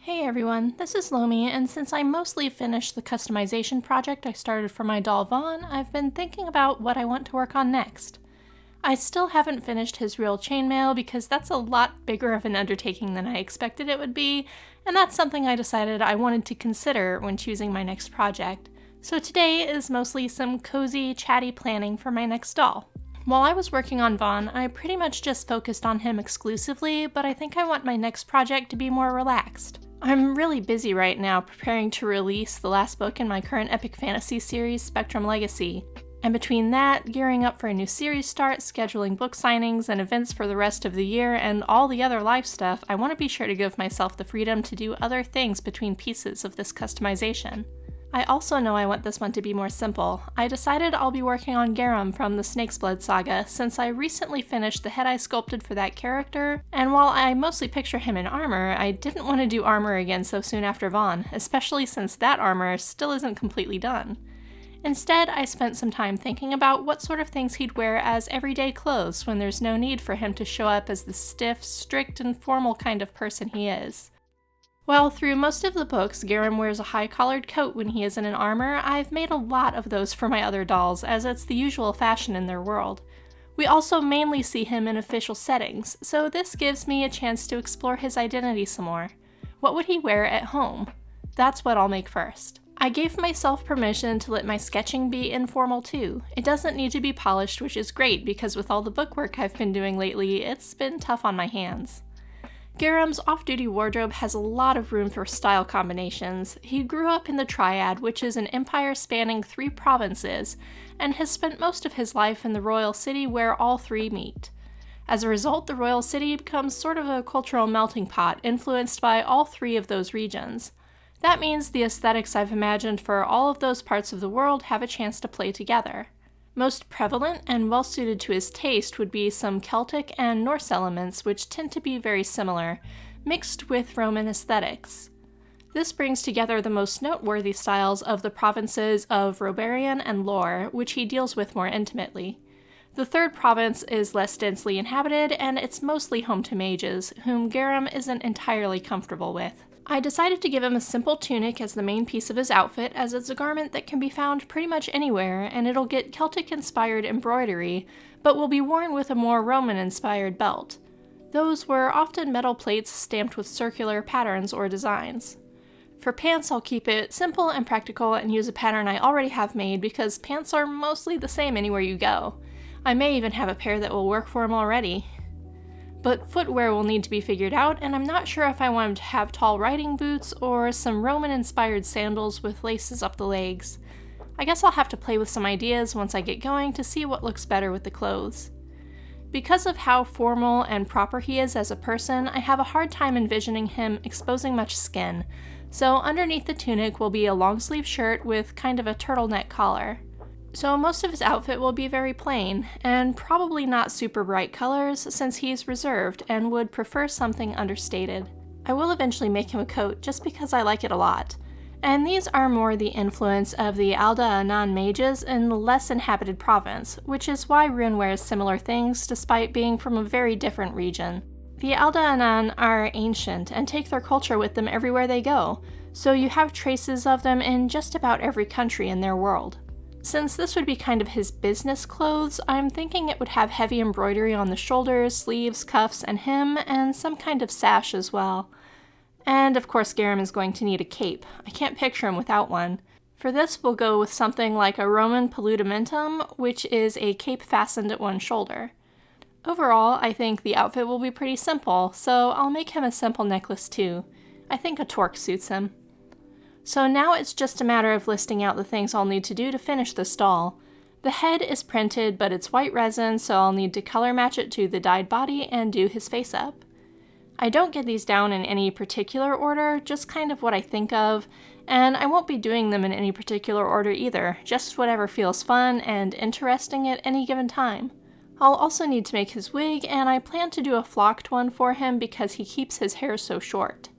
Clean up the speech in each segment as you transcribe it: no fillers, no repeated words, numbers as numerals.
Hey everyone, this is Lomi, and since I mostly finished the customization project I started for my doll Vaughn, I've been thinking about what I want to work on next. I still haven't finished his real chainmail because that's a lot bigger of an undertaking than I expected it would be, and that's something I decided I wanted to consider when choosing my next project. So today is mostly some cozy, chatty planning for my next doll. While I was working on Vaughn, I pretty much just focused on him exclusively, but I think I want my next project to be more relaxed. I'm really busy right now preparing to release the last book in my current epic fantasy series, Spectrum Legacy. And between that, gearing up for a new series start, scheduling book signings and events for the rest of the year, and all the other life stuff, I want to be sure to give myself the freedom to do other things between pieces of this customization. I also know I want this one to be more simple. I decided I'll be working on Garam from the Snake's Blood saga, since I recently finished the head I sculpted for that character, and while I mostly picture him in armor, I didn't want to do armor again so soon after Vaughn, especially since that armor still isn't completely done. Instead, I spent some time thinking about what sort of things he'd wear as everyday clothes when there's no need for him to show up as the stiff, strict, and formal kind of person he is. Well, through most of the books, Garam wears a high-collared coat when he isn't in armor. I've made a lot of those for my other dolls, as it's the usual fashion in their world. We also mainly see him in official settings, so this gives me a chance to explore his identity some more. What would he wear at home? That's what I'll make first. I gave myself permission to let my sketching be informal too. It doesn't need to be polished, which is great because with all the bookwork I've been doing lately, it's been tough on my hands. Garam's off-duty wardrobe has a lot of room for style combinations. He grew up in the Triad, which is an empire spanning 3 provinces, and has spent most of his life in the royal city where all 3 meet. As a result, the royal city becomes sort of a cultural melting pot, influenced by all 3 of those regions. That means the aesthetics I've imagined for all of those parts of the world have a chance to play together. Most prevalent and well-suited to his taste would be some Celtic and Norse elements, which tend to be very similar, mixed with Roman aesthetics. This brings together the most noteworthy styles of the provinces of Robarian and Lore, which he deals with more intimately. The 3rd province is less densely inhabited, and it's mostly home to mages, whom Garam isn't entirely comfortable with. I decided to give him a simple tunic as the main piece of his outfit, as it's a garment that can be found pretty much anywhere, and it'll get Celtic-inspired embroidery, but will be worn with a more Roman-inspired belt. Those were often metal plates stamped with circular patterns or designs. For pants, I'll keep it simple and practical and use a pattern I already have made because pants are mostly the same anywhere you go. I may even have a pair that will work for him already. But footwear will need to be figured out, and I'm not sure if I want him to have tall riding boots or some Roman-inspired sandals with laces up the legs. I guess I'll have to play with some ideas once I get going to see what looks better with the clothes. Because of how formal and proper he is as a person, I have a hard time envisioning him exposing much skin, so underneath the tunic will be a long-sleeve shirt with kind of a turtleneck collar. So most of his outfit will be very plain, and probably not super bright colors since he's reserved and would prefer something understated. I will eventually make him a coat just because I like it a lot. And these are more the influence of the Alda Anan mages in the less inhabited province, which is why Rune wears similar things despite being from a very different region. The Alda Anan are ancient and take their culture with them everywhere they go, so you have traces of them in just about every country in their world. Since this would be kind of his business clothes, I'm thinking it would have heavy embroidery on the shoulders, sleeves, cuffs, and hem, and some kind of sash as well. And of course Garam is going to need a cape. I can't picture him without one. For this we'll go with something like a Roman paludamentum, which is a cape fastened at one shoulder. Overall, I think the outfit will be pretty simple, so I'll make him a simple necklace too. I think a torque suits him. So now it's just a matter of listing out the things I'll need to do to finish this doll. The head is printed, but it's white resin, so I'll need to color match it to the dyed body and do his face up. I don't get these down in any particular order, just kind of what I think of, and I won't be doing them in any particular order either, just whatever feels fun and interesting at any given time. I'll also need to make his wig, and I plan to do a flocked one for him because he keeps his hair so short.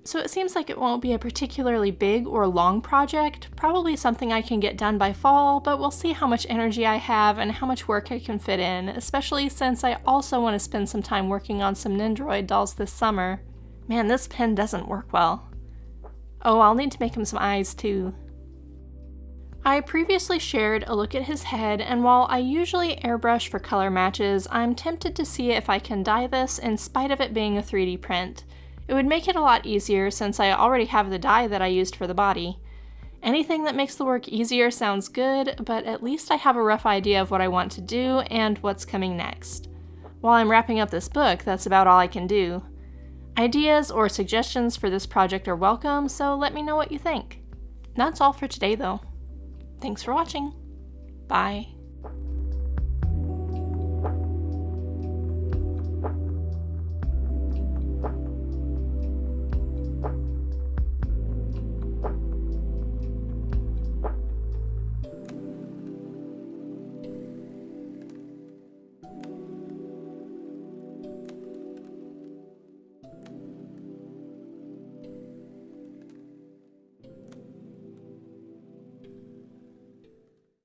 So it seems like it won't be a particularly big or long project, probably something I can get done by fall, but we'll see how much energy I have and how much work I can fit in, especially since I also want to spend some time working on some Nendoroid dolls this summer. Man, this pen doesn't work well. Oh, I'll need to make him some eyes too. I previously shared a look at his head, and while I usually airbrush for color matches, I'm tempted to see if I can dye this in spite of it being a 3D print. It would make it a lot easier since I already have the dye that I used for the body. Anything that makes the work easier sounds good, but at least I have a rough idea of what I want to do and what's coming next. While I'm wrapping up this book, that's about all I can do. Ideas or suggestions for this project are welcome, so let me know what you think. That's all for today though. Thanks for watching. Bye.